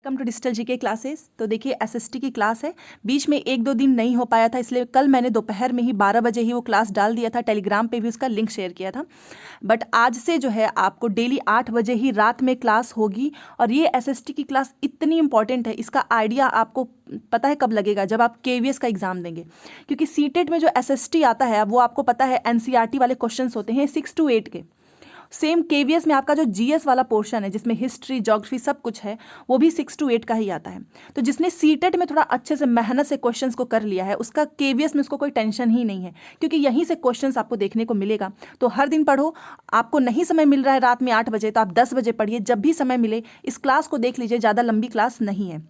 Welcome to digital GK classes. तो देखिए SST की क्लास है, बीच में 1-2 दिन नहीं हो पाया था, इसलिए कल मैंने दोपहर में ही 12 बजे ही वो क्लास डाल दिया था, टेलीग्राम पे भी उसका लिंक शेयर किया था। बट आज से जो है आपको डेली 8 बजे ही रात में क्लास होगी। और ये एसएसटी की क्लास इतनी इंपॉर्टेंट है, इसका आइडिया आपको पता है कब लगेगा, जब आप केवीएस का एग्जाम देंगे। क्योंकि सीटेट में जो एसएसटी आता है वो आपको पता है एनसीईआरटी वाले क्वेश्चन होते हैं 6 to 8 के। सेम केवीएस में आपका जो जीएस वाला पोर्शन है जिसमें हिस्ट्री ज्योग्राफी सब कुछ है वो भी 6 to 8 का ही आता है। तो जिसने सीटेट में थोड़ा अच्छे से मेहनत से क्वेश्चंस को कर लिया है उसका केवीएस में उसको कोई टेंशन ही नहीं है, क्योंकि यहीं से क्वेश्चंस आपको देखने को मिलेगा। तो हर दिन पढ़ो, आपको नहीं समय मिल रहा है रात में 8 बजे तो आप 10 बजे पढ़िए, जब भी समय मिले इस क्लास को देख लीजिए, ज़्यादा लंबी क्लास नहीं है।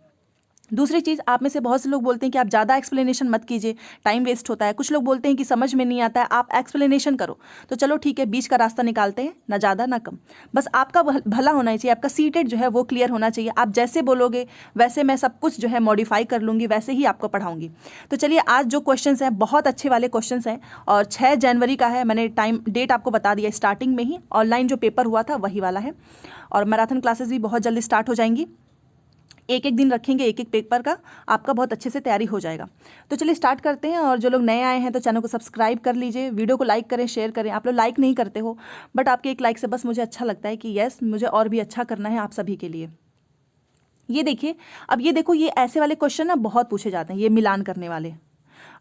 दूसरी चीज़, आप में से बहुत से लोग बोलते हैं कि आप ज़्यादा एक्सप्लेनेशन मत कीजिए, टाइम वेस्ट होता है। कुछ लोग बोलते हैं कि समझ में नहीं आता है, आप एक्सप्लेनेशन करो। तो चलो ठीक है, बीच का रास्ता निकालते हैं, ना ज़्यादा ना कम, बस आपका भला होना चाहिए, आपका सीटेट जो है वो क्लियर होना चाहिए। आप जैसे बोलोगे वैसे मैं सब कुछ जो है मॉडिफाई कर लूँगी, वैसे ही आपको पढ़ाऊँगी। तो चलिए, आज जो क्वेश्चन हैं बहुत अच्छे वाले क्वेश्चन हैं और 6 जनवरी का है। मैंने टाइम डेट आपको बता दिया स्टार्टिंग में ही, ऑनलाइन जो पेपर हुआ था वही वाला है। और मैराथन क्लासेस भी बहुत जल्दी स्टार्ट हो जाएंगी, एक दिन रखेंगे एक पेपर का, आपका बहुत अच्छे से तैयारी हो जाएगा। तो चलिए स्टार्ट करते हैं। और जो लोग नए आए हैं तो चैनल को सब्सक्राइब कर लीजिए, वीडियो को लाइक करें, शेयर करें। आप लोग लाइक नहीं करते हो, बट आपके एक लाइक से बस मुझे अच्छा लगता है कि यस, मुझे और भी अच्छा करना है आप सभी के लिए। ये देखिए, अब ये देखो, ये ऐसे वाले क्वेश्चन ना बहुत पूछे जाते हैं, ये मिलान करने वाले।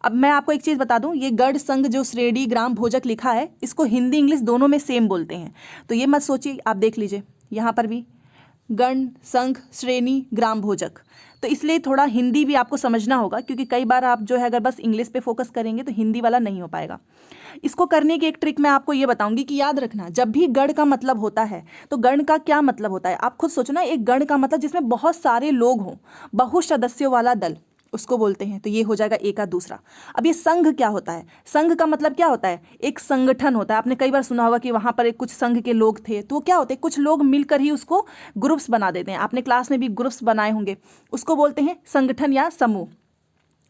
अब मैं आपको एक चीज़ बता दूं, ये गढ़ संघ जो श्रेणी ग्राम भोजक लिखा है, इसको हिंदी इंग्लिश दोनों में सेम बोलते हैं। तो ये मत सोचिए, आप देख लीजिए यहाँ पर भी गण संघ श्रेणी ग्राम भोजक। तो इसलिए थोड़ा हिंदी भी आपको समझना होगा, क्योंकि कई बार आप जो है अगर बस इंग्लिश पे फोकस करेंगे तो हिंदी वाला नहीं हो पाएगा। इसको करने की एक ट्रिक मैं आपको ये बताऊंगी कि याद रखना, जब भी गण का मतलब होता है तो गण का क्या मतलब होता है आप खुद सोचो ना। एक गण का मतलब जिसमें बहुत सारे लोग हों, बहु सदस्यों वाला दल, उसको बोलते हैं। तो ये हो जाएगा ए का दूसरा। अब ये संघ क्या होता है? संघ का मतलब क्या होता है? एक संगठन होता है। आपने कई बार सुना होगा कि वहां पर एक कुछ संघ के लोग थे, तो वो क्या होते हैं, कुछ लोग मिलकर ही उसको ग्रुप्स बना देते हैं। आपने क्लास में भी ग्रुप्स बनाए होंगे, उसको बोलते हैं संगठन या समूह।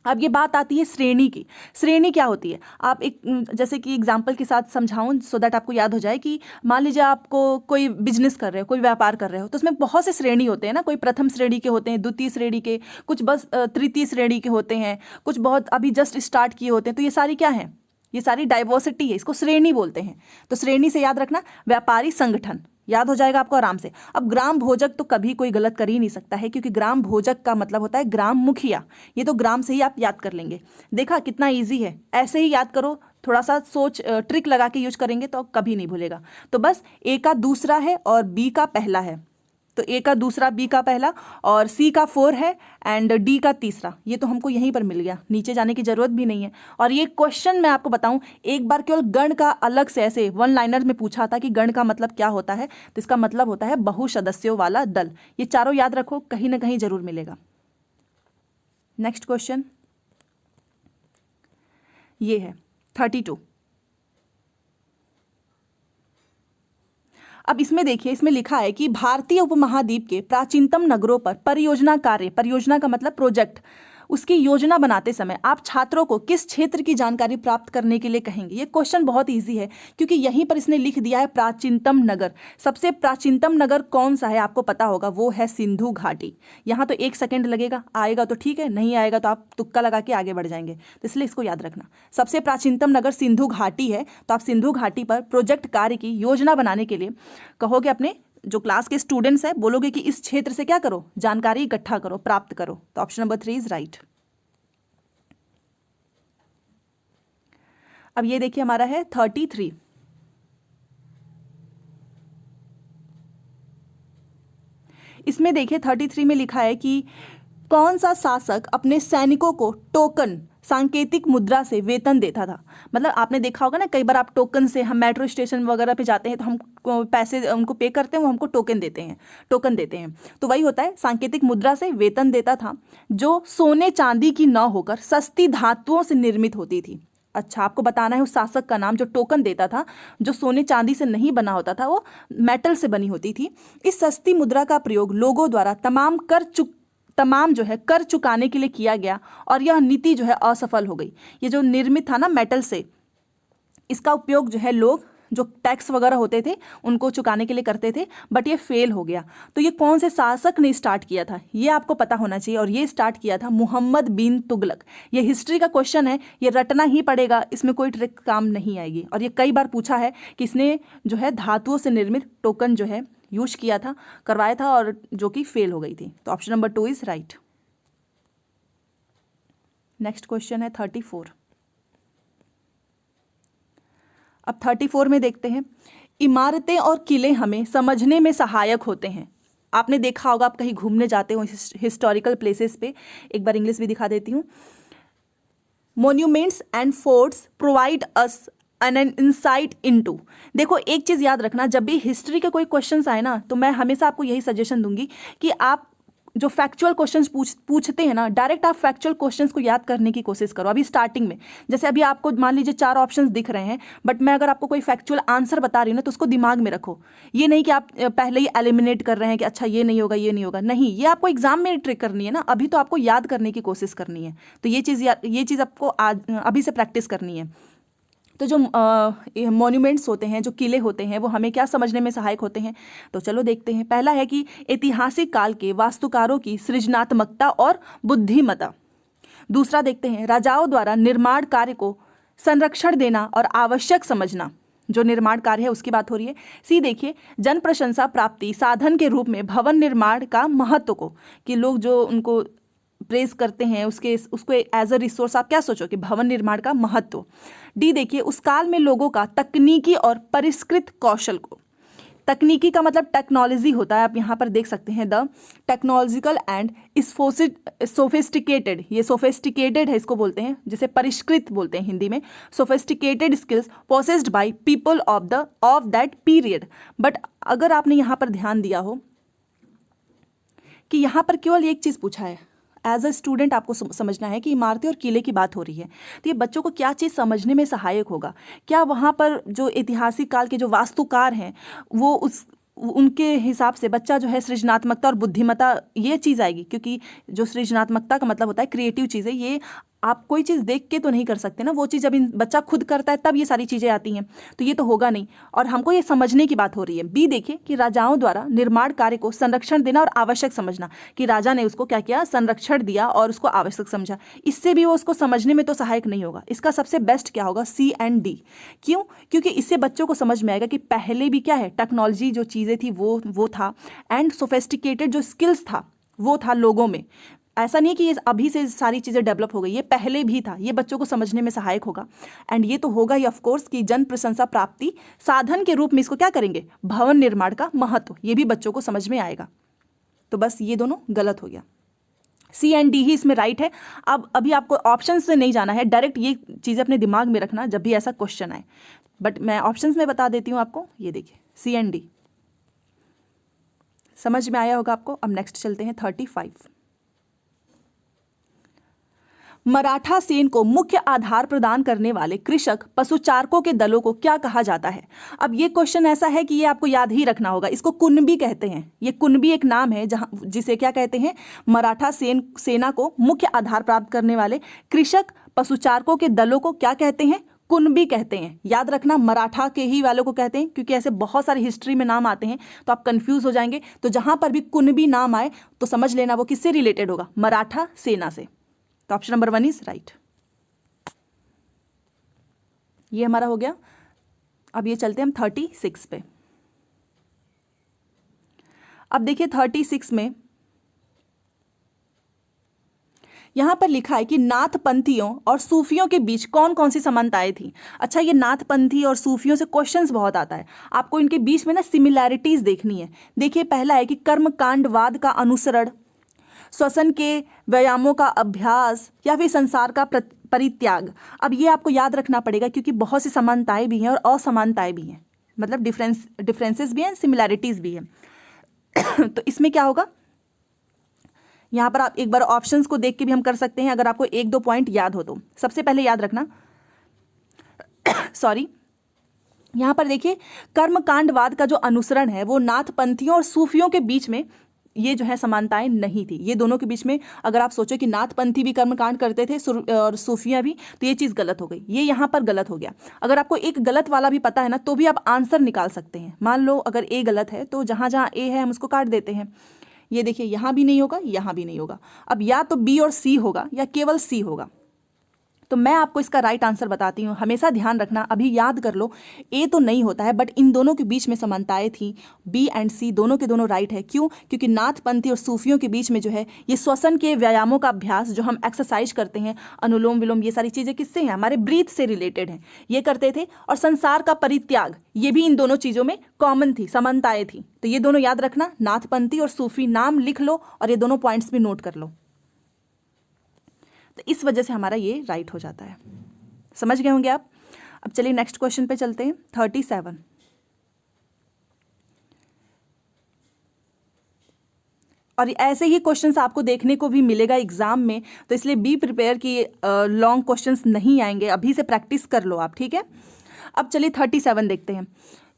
अब ये बात आती है श्रेणी की। श्रेणी क्या होती है? आप एक जैसे कि एग्जाम्पल के साथ समझाऊं सो दैट आपको याद हो जाए कि मान लीजिए आपको कोई बिजनेस कर रहे हो, कोई व्यापार कर रहे हो, तो उसमें बहुत से श्रेणी होते हैं ना। कोई प्रथम श्रेणी के होते हैं, द्वितीय श्रेणी के, कुछ बस तृतीय श्रेणी के होते हैं, कुछ बहुत अभी जस्ट स्टार्ट किए होते हैं। तो ये सारी क्या है? ये सारी डाइवर्सिटी है, इसको श्रेणी बोलते हैं। तो श्रेणी से याद रखना व्यापारी संगठन, याद हो जाएगा आपको आराम से। अब ग्राम भोजक तो कभी कोई गलत कर ही नहीं सकता है, क्योंकि ग्राम भोजक का मतलब होता है ग्राम मुखिया। ये तो ग्राम से ही आप याद कर लेंगे। देखा कितना इजी है, ऐसे ही याद करो, थोड़ा सा सोच ट्रिक लगा के यूज करेंगे तो कभी नहीं भूलेगा। तो बस ए का दूसरा है और बी का पहला है। तो ए का दूसरा, बी का पहला, और सी का 4 है एंड डी का तीसरा। ये तो हमको यहीं पर मिल गया, नीचे जाने की जरूरत भी नहीं है। और ये क्वेश्चन मैं आपको बताऊं, एक बार केवल गण का अलग से ऐसे 1 लाइनर में पूछा था कि गण का मतलब क्या होता है, तो इसका मतलब होता है बहु सदस्यों वाला दल। ये चारों याद रखो, कहीं ना कहीं जरूर मिलेगा। नेक्स्ट क्वेश्चन ये है 32। अब इसमें देखिए, इसमें लिखा है कि भारतीय उपमहाद्वीप के प्राचीनतम नगरों पर परियोजना कार्य, परियोजना का मतलब प्रोजेक्ट, उसकी योजना बनाते समय आप छात्रों को किस क्षेत्र की जानकारी प्राप्त करने के लिए कहेंगे? ये क्वेश्चन बहुत इजी है, क्योंकि यहीं पर इसने लिख दिया है प्राचीनतम नगर। सबसे प्राचीनतम नगर कौन सा है आपको पता होगा, वो है सिंधु घाटी। यहाँ तो 1 सेकेंड लगेगा, आएगा तो ठीक है, नहीं आएगा तो आप तुक्का लगा के आगे बढ़ जाएंगे। तो इसलिए इसको याद रखना, सबसे प्राचीनतम नगर सिंधु घाटी है। तो आप सिंधु घाटी पर प्रोजेक्ट कार्य की योजना बनाने के लिए कहोगे अपने जो क्लास के स्टूडेंट्स हैं, बोलोगे कि इस क्षेत्र से क्या करो, जानकारी इकट्ठा करो, प्राप्त करो। तो ऑप्शन नंबर 3 इज राइट। अब ये देखिए हमारा है 33। इसमें देखिए 33 में लिखा है कि कौन सा शासक अपने सैनिकों को टोकन सांकेतिक मुद्रा से वेतन देता था? मतलब आपने देखा होगा ना, कई बार आप टोकन से, हम मेट्रो स्टेशन वगैरह पे जाते हैं तो हम पैसे उनको पे करते हैं, वो हमको टोकन देते हैं। तो वही होता है, सांकेतिक मुद्रा से वेतन देता था, जो सोने चांदी की न होकर सस्ती धातुओं से निर्मित होती थी। अच्छा, आपको बताना है उस शासक का नाम जो टोकन देता था, जो सोने चांदी से नहीं बना होता था, वो मेटल से बनी होती थी। इस सस्ती मुद्रा का प्रयोग लोगों द्वारा तमाम जो है कर चुकाने के लिए किया गया, और यह नीति जो है असफल हो गई। ये जो निर्मित था ना मेटल से, इसका उपयोग जो है लोग जो टैक्स वगैरह होते थे उनको चुकाने के लिए करते थे, बट ये फेल हो गया। तो ये कौन से शासक ने स्टार्ट किया था, ये आपको पता होना चाहिए। और ये स्टार्ट किया था मुहम्मद बिन तुगलक। ये हिस्ट्री का क्वेश्चन है, ये रटना ही पड़ेगा, इसमें कोई ट्रिक काम नहीं आएगी। और ये कई बार पूछा है कि इसने जो है धातुओं से निर्मित टोकन जो है यूज किया था, करवाया था, और जो कि फेल हो गई थी। तो option number 2 is right. Next question है 34। अब 34 में देखते हैं, इमारतें और किले हमें समझने में सहायक होते हैं। आपने देखा होगा, आप कहीं घूमने जाते हो हिस्टोरिकल प्लेसेस पे, एक बार इंग्लिश भी दिखा देती हूँ। Monuments and forts provide us an insight into. देखो एक चीज़ याद रखना, जब भी हिस्ट्री के कोई क्वेश्चंस आए ना, तो मैं हमेशा आपको यही सजेशन दूंगी कि आप जो फैक्चुअल क्वेश्चंस पूछते हैं ना, डायरेक्ट आप फैक्चुअल क्वेश्चंस को याद करने की कोशिश करो। अभी स्टार्टिंग में जैसे अभी आपको मान लीजिए 4 ऑप्शंस दिख रहे हैं, बट मैं अगर आपको कोई फैक्चुअल आंसर बता रही हूँ ना, तो उसको दिमाग में रखो। ये नहीं कि आप पहले ही एलिमिनेट कर रहे हैं कि अच्छा ये नहीं होगा, ये नहीं होगा, नहीं, ये आपको एग्जाम में ट्रिक करनी है ना, अभी तो आपको याद करने की कोशिश करनी है। तो ये चीज़ आपको आज अभी से प्रैक्टिस करनी है। तो जो मॉन्यूमेंट्स होते हैं, जो किले होते हैं, वो हमें क्या समझने में सहायक होते हैं, तो चलो देखते हैं। पहला है कि ऐतिहासिक काल के वास्तुकारों की सृजनात्मकता और बुद्धिमत्ता। दूसरा देखते हैं, राजाओं द्वारा निर्माण कार्य को संरक्षण देना और आवश्यक समझना। जो निर्माण कार्य है उसकी बात हो रही है। सी देखिए, जन प्रशंसा प्राप्ति साधन के रूप में भवन निर्माण का महत्व को, कि लोग जो उनको प्रेज करते हैं उसको एज अ रिसोर्स आप क्या सोचो कि भवन निर्माण का महत्व। डी देखिए, उस काल में लोगों का तकनीकी और परिष्कृत कौशल को। तकनीकी का मतलब टेक्नोलॉजी होता है, आप यहाँ पर देख सकते हैं, द टेक्नोलॉजिकल एंड सोफिस्टिकेटेड। ये सोफिस्टिकेटेड है, इसको बोलते हैं, जिसे परिष्कृत बोलते हैं हिंदी में। Sophisticated skills possessed by people of that period. But अगर आपने यहाँ पर ध्यान दिया हो कि यहाँ पर केवल एक चीज़ पूछा है, एज अ स्टूडेंट आपको समझना है कि इमारतें और किले की बात हो रही है, तो ये बच्चों को क्या चीज़ समझने में सहायक होगा। क्या वहाँ पर जो ऐतिहासिक काल के जो वास्तुकार हैं, वो उनके हिसाब से बच्चा जो है सृजनात्मकता और बुद्धिमत्ता ये चीज़ आएगी, क्योंकि जो सृजनात्मकता का मतलब होता है क्रिएटिव चीज़ें, ये आप कोई चीज़ देख के तो नहीं कर सकते ना, वो चीज़ जब बच्चा खुद करता है तब ये सारी चीज़ें आती हैं, तो ये तो होगा नहीं। और हमको ये समझने की बात हो रही है। बी देखिए कि राजाओं द्वारा निर्माण कार्य को संरक्षण देना और आवश्यक समझना, कि राजा ने उसको क्या किया, संरक्षण दिया और उसको आवश्यक समझा। इससे भी वो उसको समझने में तो सहायक नहीं होगा। इसका सबसे बेस्ट क्या होगा, सी एंड डी। क्यों? क्योंकि इससे बच्चों को समझ में आएगा कि पहले भी क्या है, टेक्नोलॉजी जो चीज़ें थी वो था, एंड सोफिस्टिकेटेड जो स्किल्स था वो था लोगों में। ऐसा नहीं है कि ये अभी से सारी चीज़ें डेवलप हो गई, ये पहले भी था। ये बच्चों को समझने में सहायक होगा। एंड ये तो होगा ही ऑफकोर्स कि जन प्रशंसा प्राप्ति साधन के रूप में इसको क्या करेंगे, भवन निर्माण का महत्व, ये भी बच्चों को समझ में आएगा। तो बस ये दोनों गलत हो गया, सी एंड डी ही इसमें राइट है। अब अभी आपको ऑप्शन से नहीं जाना है, डायरेक्ट ये चीज़ें अपने दिमाग में रखना जब भी ऐसा क्वेश्चन आए। बट मैं ऑप्शन में बता देती हूँ आपको, ये देखिए सी एंड डी समझ में आया होगा आपको। अब नेक्स्ट चलते हैं 35। मराठा सेन को मुख्य आधार प्रदान करने वाले कृषक पशुचारकों के दलों को क्या कहा जाता है। अब ये क्वेश्चन ऐसा है कि ये आपको याद ही रखना होगा। इसको कुनबी कहते हैं। ये कुनबी एक नाम है जिसे क्या कहते हैं, मराठा सेना को मुख्य आधार प्राप्त करने वाले कृषक पशुचारकों के दलों को क्या कहते हैं, कुनबी कहते हैं। याद रखना, मराठा के ही वालों को कहते हैं, क्योंकि ऐसे बहुत सारे हिस्ट्री में नाम आते हैं तो आप कंफ्यूज हो जाएंगे। तो जहां पर भी कुनबी नाम आए तो समझ लेना वो किससे रिलेटेड होगा, मराठा सेना से। तो ऑप्शन नंबर 1 इज राइट। ये हमारा हो गया। अब ये चलते हैं हम 36 पे। अब देखिए 36 में यहां पर लिखा है कि नाथपंथियों और सूफियों के बीच कौन कौन सी समानताएं थी। अच्छा, ये नाथपंथी और सूफियों से क्वेश्चंस बहुत आता है, आपको इनके बीच में ना सिमिलैरिटीज देखनी है। देखिए पहला है कि कर्मकांडवाद का अनुसरण, श्वसन के व्यायामों का अभ्यास, या फिर संसार का परित्याग। अब ये आपको याद रखना पड़ेगा, क्योंकि बहुत सी समानताएं भी हैं और असमानताएं भी हैं, मतलब डिफरेंसेस भी हैं, सिमिलैरिटीज भी हैं। तो इसमें क्या होगा, यहाँ पर आप एक बार ऑप्शंस को देख के भी हम कर सकते हैं, अगर आपको 1-2 पॉइंट याद हो तो। सबसे पहले याद रखना सॉरी, यहाँ पर देखिए कर्मकांडवाद का जो अनुसरण है वो नाथपंथियों और सूफियों के बीच में ये जो है समानताएं नहीं थी। ये दोनों के बीच में अगर आप सोचो कि नाथपंथी भी कर्मकांड करते थे और सूफियाँ भी, तो ये चीज़ गलत हो गई, ये यहाँ पर गलत हो गया। अगर आपको एक गलत वाला भी पता है ना, तो भी आप आंसर निकाल सकते हैं। मान लो अगर ए गलत है तो जहाँ जहाँ ए है हम उसको काट देते हैं। ये देखिए यहाँ भी नहीं होगा, यहाँ भी नहीं होगा। अब या तो बी और सी होगा या केवल सी होगा। तो मैं आपको इसका राइट आंसर बताती हूँ। हमेशा ध्यान रखना, अभी याद कर लो, ए तो नहीं होता है, बट इन दोनों के बीच में समानताएं थी। बी एंड सी दोनों के दोनों राइट है। क्यों? क्योंकि नाथपंथी और सूफियों के बीच में जो है ये श्वसन के व्यायामों का अभ्यास, जो हम एक्सरसाइज करते हैं, अनुलोम विलोम, ये सारी चीज़ें किससे हैं? हमारे ब्रीथ से रिलेटेड हैं, ये करते थे। और संसार का परित्याग, ये भी इन दोनों चीज़ों में कॉमन थी, समानताएं थी। तो ये दोनों याद रखना, नाथपंथी और सूफी, नाम लिख लो और ये दोनों पॉइंट्स भी नोट कर लो। तो इस वजह से हमारा ये राइट हो जाता है। समझ गए होंगे आप। अब चलिए नेक्स्ट क्वेश्चन पे चलते हैं। 37 और ऐसे ही क्वेश्चंस आपको देखने को भी मिलेगा एग्जाम में, तो इसलिए बी प्रिपेयर की लॉन्ग क्वेश्चंस नहीं आएंगे, अभी से प्रैक्टिस कर लो आप, ठीक है। अब चलिए 37 देखते हैं।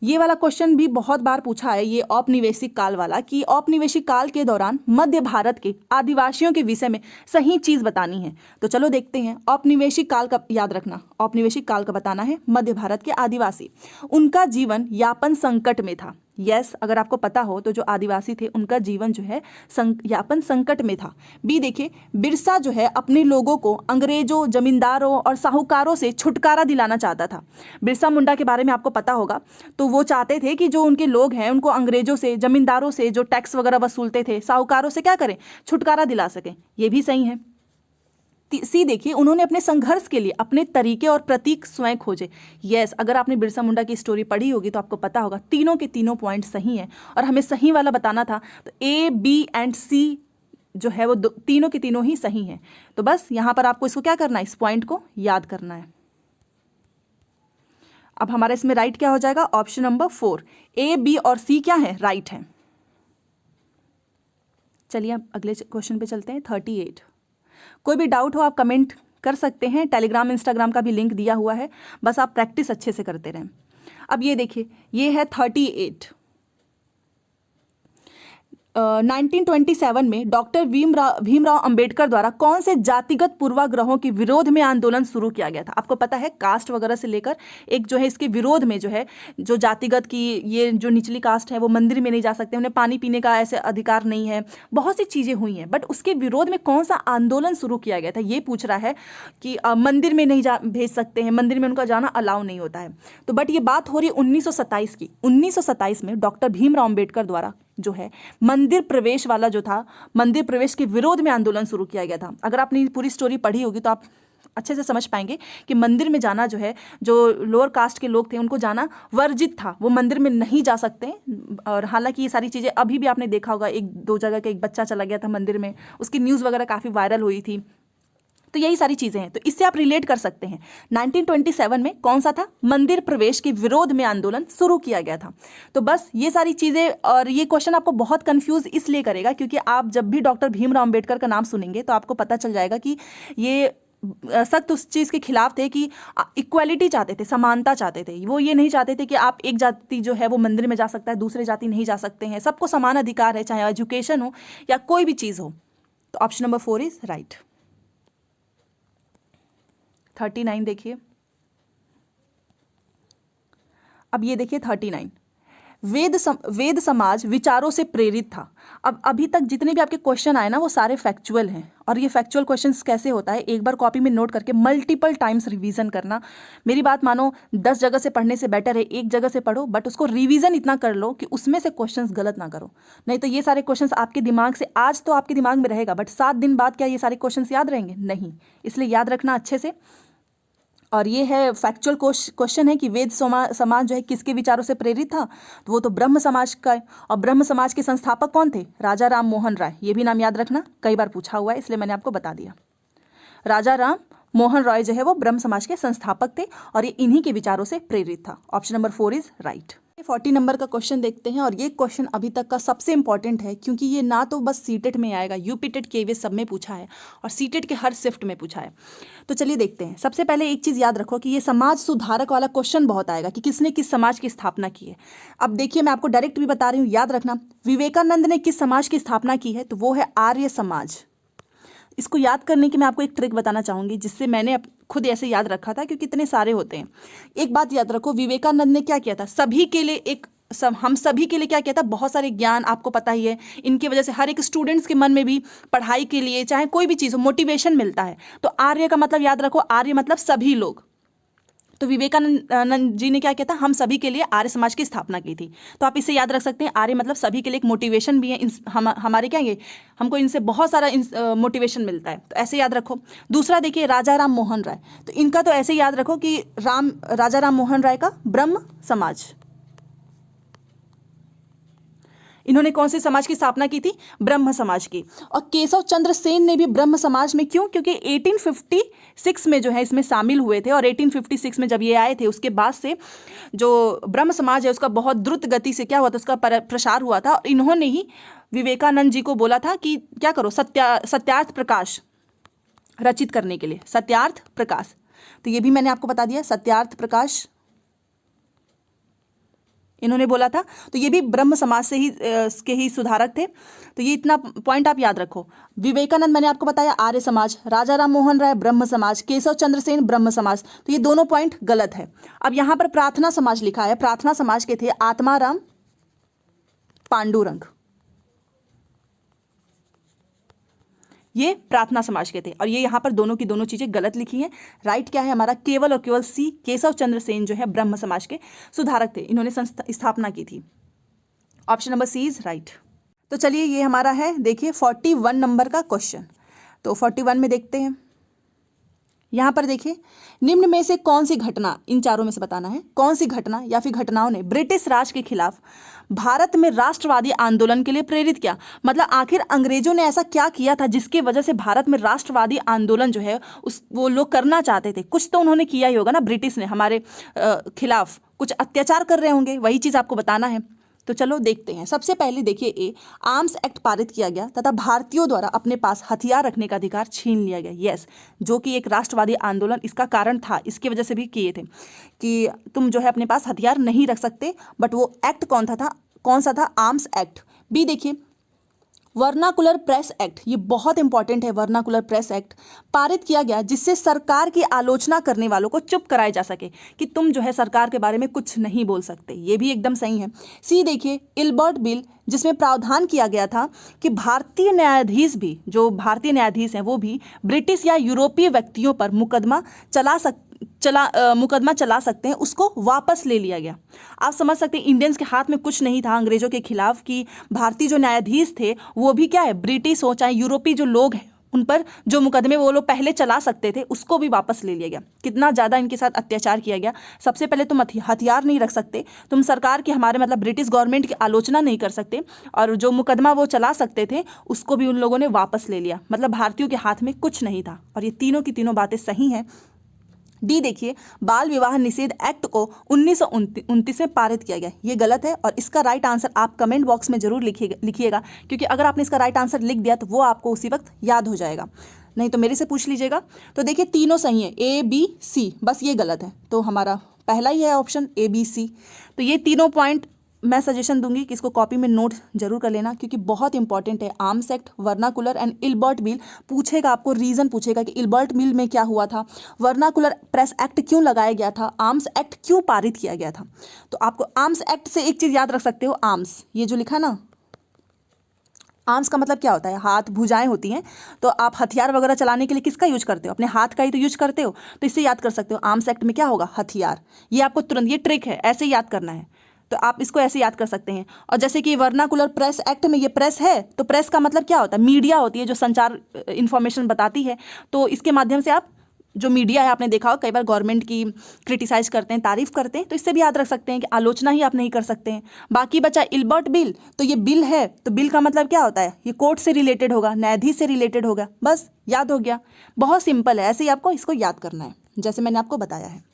ये वाला क्वेश्चन भी बहुत बार पूछा है, ये औपनिवेशिक काल वाला, कि औपनिवेशिक काल के दौरान मध्य भारत के आदिवासियों के विषय में सही चीज़ बतानी है। तो चलो देखते हैं। औपनिवेशिक काल का याद रखना, औपनिवेशिक काल का बताना है। मध्य भारत के आदिवासी, उनका जीवन यापन संकट में था। यस, अगर आपको पता हो तो जो आदिवासी थे उनका जीवन जो है यापन संकट में था। बी देखिए, बिरसा जो है अपने लोगों को अंग्रेजों, जमींदारों और साहूकारों से छुटकारा दिलाना चाहता था। बिरसा मुंडा के बारे में आपको पता होगा। तो वो चाहते थे कि जो उनके लोग हैं उनको अंग्रेजों से, जमींदारों से जो टैक्स वगैरह वसूलते थे, साहूकारों से क्या करें? छुटकारा दिला सकें। ये भी सही है। सी देखिए, उन्होंने अपने संघर्ष के लिए अपने तरीके और प्रतीक स्वयं खोजे। यस, अगर आपने बिरसा मुंडा की स्टोरी पढ़ी होगी तो आपको पता होगा तीनों के तीनों पॉइंट सही हैं और हमें सही वाला बताना था। तो ए, बी एंड सी जो है वो तीनों के तीनों ही सही हैं। तो बस यहाँ पर आपको इसको क्या करना है? इस पॉइंट को याद करना है। अब हमारा इसमें राइट क्या हो जाएगा? ऑप्शन नंबर 4, ए, बी और सी क्या है? राइट है। चलिए अब अगले क्वेश्चन पे चलते हैं। 38। कोई भी डाउट हो आप कमेंट कर सकते हैं। टेलीग्राम, इंस्टाग्राम का भी लिंक दिया हुआ है, बस आप प्रैक्टिस अच्छे से करते रहें। अब ये देखिए, ये है 38। 1927 में डॉक्टर भीमराव अंबेडकर द्वारा कौन से जातिगत पूर्वाग्रहों के विरोध में आंदोलन शुरू किया गया था? आपको पता है, कास्ट वगैरह से लेकर एक जो है इसके विरोध में जो है, जो जातिगत की ये जो निचली कास्ट है वो मंदिर में नहीं जा सकते, उन्हें पानी पीने का ऐसे अधिकार नहीं है, बहुत सी चीज़ें हुई हैं, बट उसके विरोध में कौन सा आंदोलन शुरू किया गया था? ये पूछ रहा है कि मंदिर में नहीं भेज सकते हैं, मंदिर में उनका जाना अलाउ नहीं होता है। तो बट ये बात हो रही 1927 की। 1927 में डॉक्टर भीमराव अंबेडकर द्वारा जो है मंदिर प्रवेश वाला जो था, मंदिर प्रवेश के विरोध में आंदोलन शुरू किया गया था। अगर आपने पूरी स्टोरी पढ़ी होगी तो आप अच्छे से समझ पाएंगे कि मंदिर में जाना जो है, जो लोअर कास्ट के लोग थे उनको जाना वर्जित था, वो मंदिर में नहीं जा सकते। और हालांकि ये सारी चीज़ें अभी भी आपने देखा होगा, 1-2 जगह के एक बच्चा चला गया था मंदिर में, उसकी न्यूज़ वगैरह काफ़ी वायरल हुई थी। तो यही सारी चीज़ें हैं, तो इससे आप रिलेट कर सकते हैं। 1927 में कौन सा था? मंदिर प्रवेश के विरोध में आंदोलन शुरू किया गया था। तो बस ये सारी चीज़ें, और ये क्वेश्चन आपको बहुत कंफ्यूज इसलिए करेगा क्योंकि आप जब भी डॉक्टर भीमराव अंबेडकर का नाम सुनेंगे तो आपको पता चल जाएगा कि ये सख्त उस चीज़ के खिलाफ थे कि इक्वालिटी चाहते थे, समानता चाहते थे। वो ये नहीं चाहते थे कि आप एक जाति जो है वो मंदिर में जा सकता है, दूसरे जाति नहीं जा सकते हैं। सबको समान अधिकार है, चाहे एजुकेशन हो या कोई भी चीज़ हो। तो ऑप्शन नंबर 4 इज राइट। 39 देखिए। अब ये देखिए 39, वेद समाज विचारों से प्रेरित था। अब अभी तक जितने भी आपके क्वेश्चन आए ना वो सारे फैक्चुअल हैं, और ये फैक्चुअल क्वेश्चंस कैसे होता है, एक बार कॉपी में नोट करके मल्टीपल टाइम्स रिवीजन करना। मेरी बात मानो, 10 जगह से पढ़ने से बेटर है एक जगह से पढ़ो, बट उसको रिवीजन इतना कर लो कि उसमें से क्वेश्चंस गलत ना करो, नहीं तो ये सारे क्वेश्चंस आपके दिमाग से, आज तो आपके दिमाग में रहेगा बट 7 दिन बाद क्या ये सारे क्वेश्चंस याद रहेंगे? नहीं। इसलिए याद रखना अच्छे से। और ये है फैक्चुअल क्वेश्चन है कि वेद समाज जो है किसके विचारों से प्रेरित था? तो वो तो ब्रह्म समाज का है। और ब्रह्म समाज के संस्थापक कौन थे? राजा राम मोहन राय। ये भी नाम याद रखना, कई बार पूछा हुआ है इसलिए मैंने आपको बता दिया। राजा राम मोहन राय जो है वो ब्रह्म समाज के संस्थापक थे और ये इन्हीं के विचारों से प्रेरित था। Option number 4 is right. 40 number का क्वेश्चन देखते हैं और ये क्वेश्चन अभी तक का सबसे इंपॉर्टेंट है, क्योंकि ये ना तो बस सीटेट में आएगा, यूपी टेट केवीएस सब में पूछा है और सीटेट के हर शिफ्ट में पूछा है। तो चलिए देखते हैं। सबसे पहले एक चीज़ याद रखो कि ये समाज सुधारक वाला क्वेश्चन बहुत आएगा कि किसने किस समाज की स्थापना की है। अब देखिए, मैं आपको डायरेक्ट भी बता रही हूँ, याद रखना, विवेकानंद ने किस समाज की स्थापना की है, तो वो है आर्य समाज। इसको याद करने की मैं आपको एक ट्रिक बताना चाहूँगी, जिससे मैंने खुद ऐसे याद रखा था, क्योंकि इतने सारे होते हैं। एक बात याद रखो, विवेकानंद ने क्या किया था, सभी के लिए हम सभी के लिए क्या किया था, बहुत सारे ज्ञान, आपको पता ही है, इनकी वजह से हर एक स्टूडेंट्स के मन में भी पढ़ाई के लिए, चाहे कोई भी चीज़ हो, मोटिवेशन मिलता है। तो आर्य का मतलब याद रखो, आर्य मतलब सभी लोग। तो विवेकानंद जी ने क्या किया था, हम सभी के लिए आर्य समाज की स्थापना की थी। तो आप इसे याद रख सकते हैं, आर्य मतलब सभी के लिए एक मोटिवेशन भी है। हमारे क्या ये, हमको इनसे बहुत सारा मोटिवेशन मिलता है, तो ऐसे याद रखो। दूसरा देखिए, राजा राम मोहन राय, तो इनका तो ऐसे याद रखो कि राजा राम मोहन राय का ब्रह्म समाज। इन्होंने कौन से समाज की स्थापना की थी, ब्रह्म समाज की। और केशव चंद्र सेन ने भी ब्रह्म समाज में, क्यों, क्योंकि 1856 में जो है इसमें शामिल हुए थे, और 1856 में जब ये आए थे, उसके बाद से जो ब्रह्म समाज है उसका बहुत द्रुत गति से क्या हुआ था, उसका प्रसार हुआ था। और इन्होंने ही विवेकानंद जी को बोला था कि क्या करो, सत्यार्थ प्रकाश रचित करने के लिए, सत्यार्थ प्रकाश। तो ये भी मैंने आपको बता दिया, सत्यार्थ प्रकाश इन्होंने बोला था। तो ये भी ब्रह्म समाज से ही के ही सुधारक थे। तो ये इतना पॉइंट आप याद रखो। विवेकानंद मैंने आपको बताया आर्य समाज, राजा राम मोहन राय ब्रह्म समाज, केशव चंद्र सेन ब्रह्म समाज। तो ये दोनों पॉइंट गलत है। अब यहाँ पर प्रार्थना समाज लिखा है, प्रार्थना समाज के थे आत्माराम पांडुरंग, ये प्रार्थना समाज के थे। और ये यहाँ पर दोनों की दोनों चीज़ें गलत लिखी हैं। राइट क्या है हमारा, केवल और केवल सी, केशव चंद्र सेन जो है ब्रह्म समाज के सुधारक थे, इन्होंने स्थापना की थी। Option number C is right. तो चलिए, ये हमारा है, देखिए 41 नंबर का क्वेश्चन। तो 41 में देखते हैं, यहाँ पर देखिए, निम्न में से कौन सी घटना, इन चारों में से बताना है, कौन सी घटना या फिर घटनाओं ने ब्रिटिश राज के खिलाफ भारत में राष्ट्रवादी आंदोलन के लिए प्रेरित किया। मतलब आखिर अंग्रेजों ने ऐसा क्या किया था जिसकी वजह से भारत में राष्ट्रवादी आंदोलन जो है वो लोग करना चाहते थे। कुछ तो उन्होंने किया ही होगा ना, ब्रिटिश ने हमारे खिलाफ कुछ अत्याचार कर रहे होंगे, वही चीज़ आपको बताना है। तो चलो देखते हैं। सबसे पहले देखिए, ए, आर्म्स एक्ट पारित किया गया तथा भारतीयों द्वारा अपने पास हथियार रखने का अधिकार छीन लिया गया। यस, जो कि एक राष्ट्रवादी आंदोलन इसका कारण था, इसकी वजह से भी किए थे कि तुम जो है अपने पास हथियार नहीं रख सकते। बट वो एक्ट कौन सा था, आर्म्स एक्ट। बी देखिए, वर्नाकुलर प्रेस एक्ट, ये बहुत इंपॉर्टेंट है। वर्नाकुलर प्रेस एक्ट पारित किया गया जिससे सरकार की आलोचना करने वालों को चुप कराया जा सके कि तुम जो है सरकार के बारे में कुछ नहीं बोल सकते। ये भी एकदम सही है। सी देखिए, इल्बर्ट बिल, जिसमें प्रावधान किया गया था कि भारतीय न्यायाधीश भी, जो भारतीय न्यायाधीश हैं वो भी ब्रिटिश या यूरोपीय व्यक्तियों पर मुकदमा चला सकते हैं, उसको वापस ले लिया गया। आप समझ सकते हैं, इंडियंस के हाथ में कुछ नहीं था अंग्रेजों के खिलाफ कि भारतीय जो न्यायाधीश थे वो भी क्या है, ब्रिटिश हो चाहे यूरोपीय जो लोग हैं उन पर जो मुकदमे वो लोग पहले चला सकते थे, उसको भी वापस ले लिया गया। कितना ज़्यादा इनके साथ अत्याचार किया गया। सबसे पहले तुम हथियार नहीं रख सकते, तुम सरकार की, हमारे मतलब ब्रिटिश गवर्नमेंट की आलोचना नहीं कर सकते, और जो मुकदमा वो चला सकते थे उसको भी उन लोगों ने वापस ले लिया। मतलब भारतीयों के हाथ में कुछ नहीं था। और ये तीनों की तीनों बातें सही हैं। डी देखिए, बाल विवाह निषेध एक्ट को 1929 में पारित किया गया। ये गलत है, और इसका राइट आंसर आप कमेंट बॉक्स में जरूर लिखिएगा, क्योंकि अगर आपने इसका राइट आंसर लिख दिया तो वो आपको उसी वक्त याद हो जाएगा, नहीं तो मेरे से पूछ लीजिएगा। तो देखिए, तीनों सही है, ए बी सी, बस ये गलत है। तो हमारा पहला ही है ऑप्शन ए बी सी। तो ये तीनों पॉइंट मैं सजेशन दूंगी कि इसको कॉपी में नोट जरूर कर लेना, क्योंकि बहुत इंपॉर्टेंट है। Arms act, vernacular and Ilbert bill पूछेगा, आपको रीजन पूछेगा कि इल्बर्ट बिल में क्या हुआ था, वर्नाकुलर प्रेस एक्ट क्यों लगाया गया था, आर्म्स एक्ट क्यों पारित किया गया था। तो आपको आर्म्स एक्ट से एक चीज याद रख सकते हो, आर्म्स, ये जो लिखा ना, आर्म्स का मतलब क्या होता है, हाथ, भुजाएं होती हैं। तो आप हथियार वगैरह चलाने के लिए किसका यूज करते हो, अपने हाथ का ही तो यूज करते हो। तो इससे याद कर सकते हो, आर्म्स एक्ट में क्या होगा, हथियार। ये आपको तुरंत, ये ट्रिक है, ऐसे याद करना है। तो आप इसको ऐसे याद कर सकते हैं। और जैसे कि वर्नाकुलर प्रेस एक्ट में ये प्रेस है, तो प्रेस का मतलब क्या होता है, मीडिया होती है जो संचार इंफॉर्मेशन बताती है। तो इसके माध्यम से आप, जो मीडिया है, आपने देखा हो कई बार गवर्नमेंट की क्रिटिसाइज करते हैं, तारीफ करते हैं, तो इससे भी याद रख सकते हैं कि आलोचना ही आप नहीं कर सकते हैं। बाकी बचा इल्बर्ट बिल, तो ये बिल है, तो बिल का मतलब क्या होता है, ये कोर्ट से रिलेटेड होगा, न्यायाधीश से रिलेटेड होगा, बस याद हो गया। बहुत सिंपल है, ऐसे ही आपको इसको याद करना है जैसे मैंने आपको बताया है।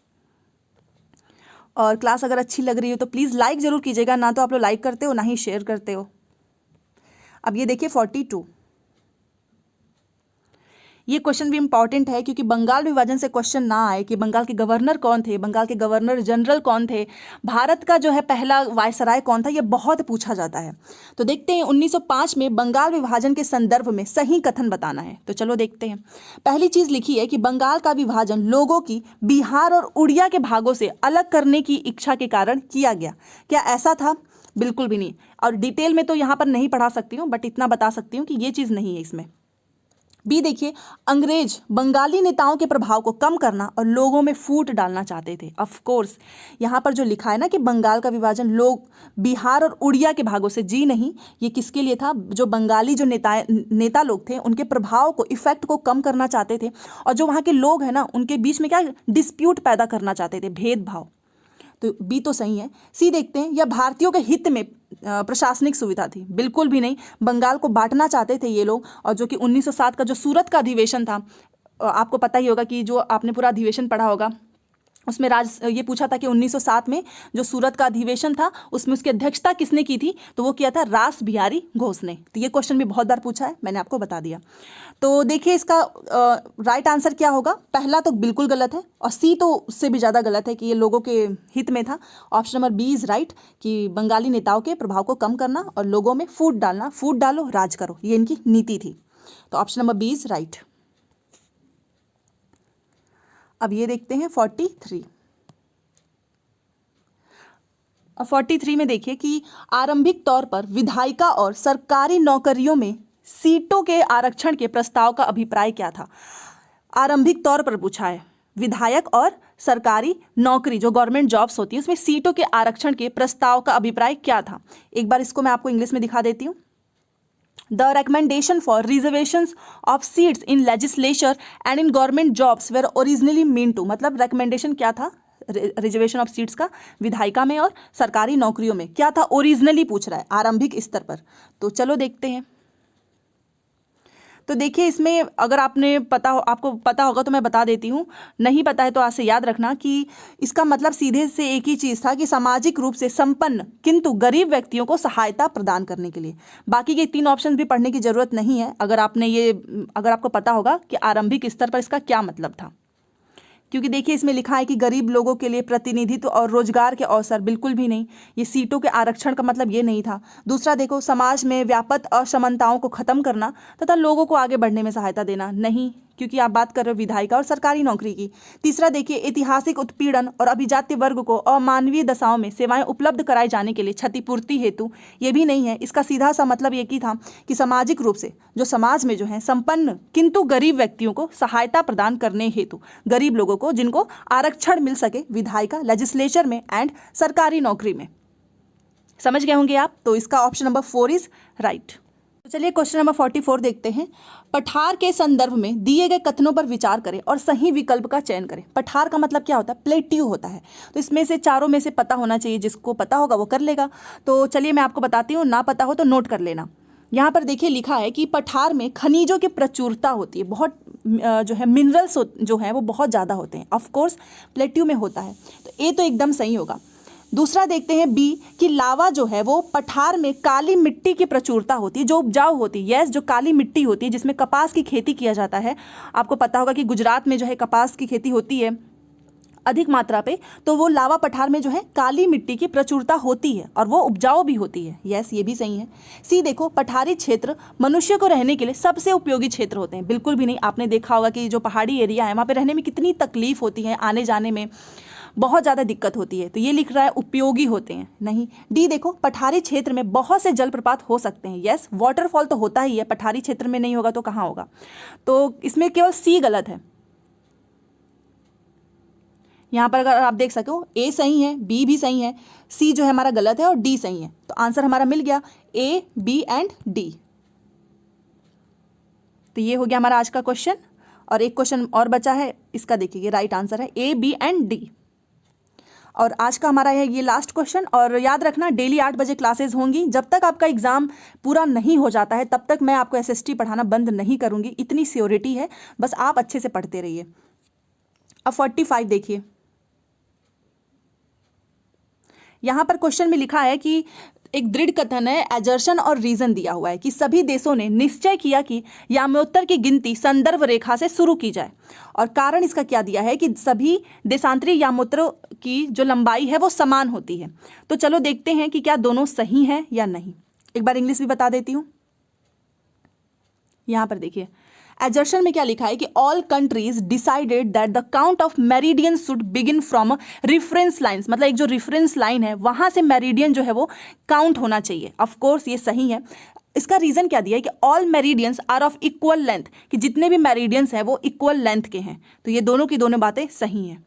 और क्लास अगर अच्छी लग रही हो तो प्लीज़ लाइक ज़रूर कीजिएगा, ना तो आप लोग लाइक करते हो ना ही शेयर करते हो। अब ये देखिए 42, ये क्वेश्चन भी इंपॉर्टेंट है क्योंकि बंगाल विभाजन से क्वेश्चन ना आए कि बंगाल के गवर्नर कौन थे, बंगाल के गवर्नर जनरल कौन थे, भारत का जो है पहला वायसराय कौन था, ये बहुत पूछा जाता है। तो देखते हैं 1905 में बंगाल विभाजन के संदर्भ में सही कथन बताना है। तो चलो देखते हैं। पहली चीज़ लिखी है कि बंगाल का विभाजन लोगों की बिहार और उड़िया के भागों से अलग करने की इच्छा के कारण किया गया। क्या ऐसा था? बिल्कुल भी नहीं। और डिटेल में तो यहाँ पर नहीं पढ़ा सकती हूँ, बट इतना बता सकती हूँ कि ये चीज़ नहीं है इसमें। बी देखिए, अंग्रेज बंगाली नेताओं के प्रभाव को कम करना और लोगों में फूट डालना चाहते थे। ऑफ कोर्स यहाँ पर जो लिखा है ना कि बंगाल का विभाजन लोग बिहार और उड़िया के भागों से, जी नहीं, ये किसके लिए था? जो बंगाली जो नेता लोग थे उनके प्रभाव को, इफेक्ट को कम करना चाहते थे, और जो वहाँ के लोग हैं ना उनके बीच में क्या डिस्प्यूट पैदा करना चाहते थे, भेदभाव। तो बी तो सही है। सी देखते हैं, यह भारतीयों के हित में प्रशासनिक सुविधा थी। बिल्कुल भी नहीं। बंगाल को बांटना चाहते थे ये लोग, और जो कि 1907 का जो सूरत का अधिवेशन था, आपको पता ही होगा कि जो आपने पूरा अधिवेशन पढ़ा होगा उसमें ये पूछा था कि 1907 में जो सूरत का अधिवेशन था उसमें उसकी अध्यक्षता किसने की थी? तो वो किया था रास बिहारी घोष ने। तो ये क्वेश्चन भी बहुत बार पूछा है, मैंने आपको बता दिया। तो देखिए इसका राइट आंसर क्या होगा? पहला तो बिल्कुल गलत है, और सी तो उससे भी ज़्यादा गलत है कि ये लोगों के हित में था। Option number B is right, कि बंगाली नेताओं के प्रभाव को कम करना और लोगों में फूट डालना, फूट डालो राज करो, ये इनकी नीति थी। तो option number B is right. अब ये देखते हैं 43। अब 43 में देखिए कि आरंभिक तौर पर विधायिका और सरकारी नौकरियों में सीटों के आरक्षण के प्रस्ताव का अभिप्राय क्या था? आरंभिक तौर पर पूछा है। विधायक और सरकारी नौकरी जो गवर्नमेंट जॉब्स होती है उसमें सीटों के आरक्षण के प्रस्ताव का अभिप्राय क्या था? एक बार इसको मैं आपको इंग्लिश में दिखा देती हूँ। The recommendation for reservations of seats in legislature and in government jobs were originally meant to, मतलब recommendation क्या था रिजर्वेशन ऑफ सीट्स का विधायिका में और सरकारी नौकरियों में, क्या था? ओरिजिनली पूछ रहा है, आरंभिक स्तर पर। तो चलो देखते हैं। तो देखिए इसमें अगर आपको पता होगा तो मैं बता देती हूँ, नहीं पता है तो आज से याद रखना कि इसका मतलब सीधे से एक ही चीज़ था कि सामाजिक रूप से संपन्न किंतु गरीब व्यक्तियों को सहायता प्रदान करने के लिए। बाकी के 3 ऑप्शन भी पढ़ने की ज़रूरत नहीं है अगर आपको पता होगा कि आरंभिक स्तर पर इसका क्या मतलब था। क्योंकि देखिए इसमें लिखा है कि गरीब लोगों के लिए प्रतिनिधित्व और रोजगार के अवसर, बिल्कुल भी नहीं। ये सीटों के आरक्षण का मतलब ये नहीं था। दूसरा देखो, समाज में व्याप्त असमानताओं को खत्म करना तथा लोगों को आगे बढ़ने में सहायता देना, नहीं, क्योंकि आप बात कर रहे हो विधायिका और सरकारी नौकरी की। तीसरा देखिए, ऐतिहासिक उत्पीड़न और अभिजात्य वर्ग को अमानवीय दशाओं में सेवाएं उपलब्ध कराए जाने के लिए क्षतिपूर्ति हेतु, ये भी नहीं है। इसका सीधा सा मतलब एक ही था कि सामाजिक रूप से जो समाज में जो है संपन्न किंतु गरीब व्यक्तियों को सहायता प्रदान करने हेतु, गरीब लोगों को जिनको आरक्षण मिल सके विधायिका, लेजिस्लेचर में एंड सरकारी नौकरी में। समझ गए होंगे आप। तो इसका ऑप्शन नंबर 4 इज राइट। तो चलिए क्वेश्चन नंबर 44 देखते हैं। पठार के संदर्भ में दिए गए कथनों पर विचार करें और सही विकल्प का चयन करें। पठार का मतलब क्या होता है? प्लेट्यू होता है। तो इसमें से चारों में से पता होना चाहिए, जिसको पता होगा वो कर लेगा। तो चलिए मैं आपको बताती हूँ, ना पता हो तो नोट कर लेना। यहाँ पर देखिए लिखा है कि पठार में खनिजों की प्रचुरता होती है, बहुत जो है मिनरल्स जो हैं वो बहुत ज़्यादा होते हैं। ऑफकोर्स प्लेट्यू में होता है, तो ए तो एकदम सही होगा। दूसरा देखते हैं बी, कि लावा जो है वो पठार में काली मिट्टी की प्रचुरता होती है, जो उपजाऊ होती है। यस, जो काली मिट्टी होती है जिसमें कपास की खेती किया जाता है। आपको पता होगा कि गुजरात में जो है कपास की खेती होती है अधिक मात्रा पे, तो वो लावा पठार में जो है काली मिट्टी की प्रचुरता होती है और वो उपजाऊ भी होती है। यस, ये भी सही है। सी देखो, पठारी क्षेत्र मनुष्य को रहने के लिए सबसे उपयोगी क्षेत्र होते हैं। बिल्कुल भी नहीं। आपने देखा होगा कि जो पहाड़ी एरिया है वहाँ पे रहने में कितनी तकलीफ होती है, आने जाने में बहुत ज़्यादा दिक्कत होती है। तो ये लिख रहा है उपयोगी होते हैं, नहीं। डी देखो, पठारी क्षेत्र में बहुत से जलप्रपात हो सकते हैं। यस, वाटरफॉल तो होता ही है, पठारी क्षेत्र में नहीं होगा तो कहाँ होगा। तो इसमें केवल सी गलत है। यहाँ पर अगर आप देख सको, ए सही है, बी भी सही है, सी जो है हमारा गलत है और डी सही है। तो आंसर हमारा मिल गया ए, बी एंड डी। तो ये हो गया हमारा आज का क्वेश्चन। और एक क्वेश्चन और बचा है, इसका देखिए राइट आंसर है ए, बी एंड डी। और आज का हमारा है ये लास्ट क्वेश्चन। और याद रखना, डेली 8 बजे क्लासेस होंगी। जब तक आपका एग्जाम पूरा नहीं हो जाता है तब तक मैं आपको एसएसटी पढ़ाना बंद नहीं करूँगी, इतनी श्योरिटी है। बस आप अच्छे से पढ़ते रहिए। अब 45 देखिए। यहाँ पर क्वेश्चन में लिखा है कि एक दृढ़ कथन है, एजर्शन और रीजन दिया हुआ है कि सभी देशों ने निश्चय किया कि याम्योत्तर की गिनती संदर्भ रेखा से शुरू की जाए, और कारण इसका क्या दिया है कि सभी देशांतरी याम्योत्तरों की जो लंबाई है वो समान होती है। तो चलो देखते हैं कि क्या दोनों सही हैं या नहीं। एक बार इंग्लिश भी बता देती हूँ। यहाँ पर देखिए एजर्शन में क्या लिखा है कि all countries decided that the count of meridian should begin from reference lines, मतलब एक जो रेफरेंस लाइन है वहां से मेरिडियन जो है वो काउंट होना चाहिए। ऑफ कोर्स ये सही है। इसका रीजन क्या दिया है कि all meridians are of equal length, कि जितने भी मेरिडियंस हैं वो इक्वल लेंथ के हैं। तो ये दोनों की दोनों बातें सही हैं।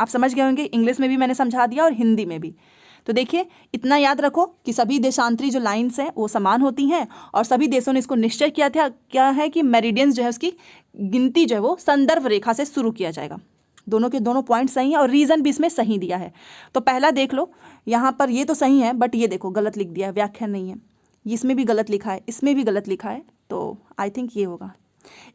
आप समझ गए होंगे, इंग्लिश में भी मैंने समझा दिया और हिंदी में भी। तो देखिए इतना याद रखो कि सभी देशांतरी जो लाइंस हैं वो समान होती हैं, और सभी देशों ने इसको निश्चय किया था क्या है कि मेरिडियंस जो है उसकी गिनती जो है वो संदर्भ रेखा से शुरू किया जाएगा। दोनों के दोनों पॉइंट सही हैं और रीज़न भी इसमें सही दिया है। तो पहला देख लो, यहाँ पर ये तो सही है बट ये देखो गलत लिख दिया है, व्याख्या नहीं है। इसमें भी गलत लिखा है, इसमें भी गलत लिखा है, तो आई थिंक ये होगा।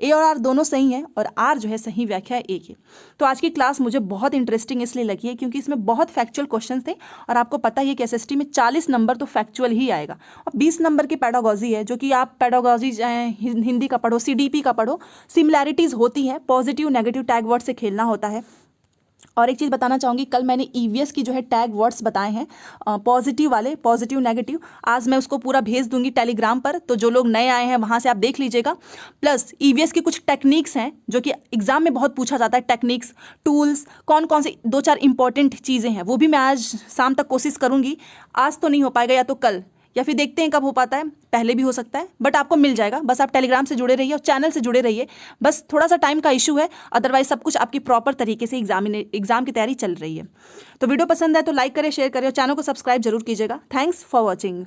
ए और आर दोनों सही हैं और आर जो है सही व्याख्या है ए की। तो आज की क्लास मुझे बहुत इंटरेस्टिंग इसलिए लगी है क्योंकि इसमें बहुत फैक्चुअल क्वेश्चंस थे, और आपको पता ही है कि एसएसटी में 40 नंबर तो फैक्चुअल ही आएगा, और 20 नंबर की पेडागोजी है, जो कि आप पेडागोजी हिंदी का पढ़ो, सीडीपी का पढ़ो, सिमिलैरिटीज़ होती हैं, पॉजिटिव नेगेटिव टैग वर्ड से खेलना होता है। और एक चीज़ बताना चाहूँगी, कल मैंने ईवीएस की जो है टैग वर्ड्स बताए हैं पॉजिटिव वाले, पॉजिटिव नेगेटिव, आज मैं उसको पूरा भेज दूंगी टेलीग्राम पर, तो जो लोग नए आए हैं वहाँ से आप देख लीजिएगा। प्लस ईवीएस की कुछ टेक्निक्स हैं जो कि एग्जाम में बहुत पूछा जाता है, टेक्निक्स, टूल्स, कौन कौन से 2-4 इंपॉर्टेंट चीज़ें हैं, वो भी मैं आज शाम तक कोशिश करूँगी। आज तो नहीं हो पाएगा, या तो कल, या फिर देखते हैं कब हो पाता है, पहले भी हो सकता है, बट आपको मिल जाएगा। बस आप टेलीग्राम से जुड़े रहिए और चैनल से जुड़े रहिए। बस थोड़ा सा टाइम का इशू है, अदरवाइज सब कुछ आपकी प्रॉपर तरीके से एग्जाम की तैयारी चल रही है। तो वीडियो पसंद है तो लाइक करें, शेयर करें और चैनल को सब्सक्राइब जरूर कीजिएगा। Thanks for watching.